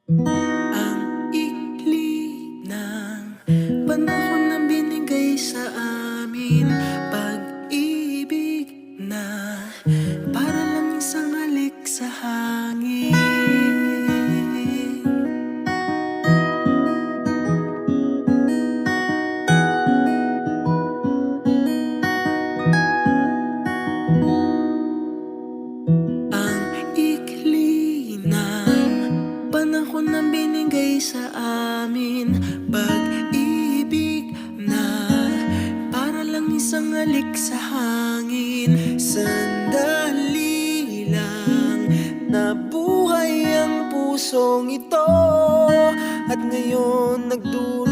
Ang ikli ng panahon na binigay sa amin, pag-ibig na para lang isang halik sa hangin. Ang ikli ng panahon na binigay sa amin, pag-ibig na para lang isang halik sa hangin. Sandali lang nabuhay ang pusong ito, at ngayon nagdurusa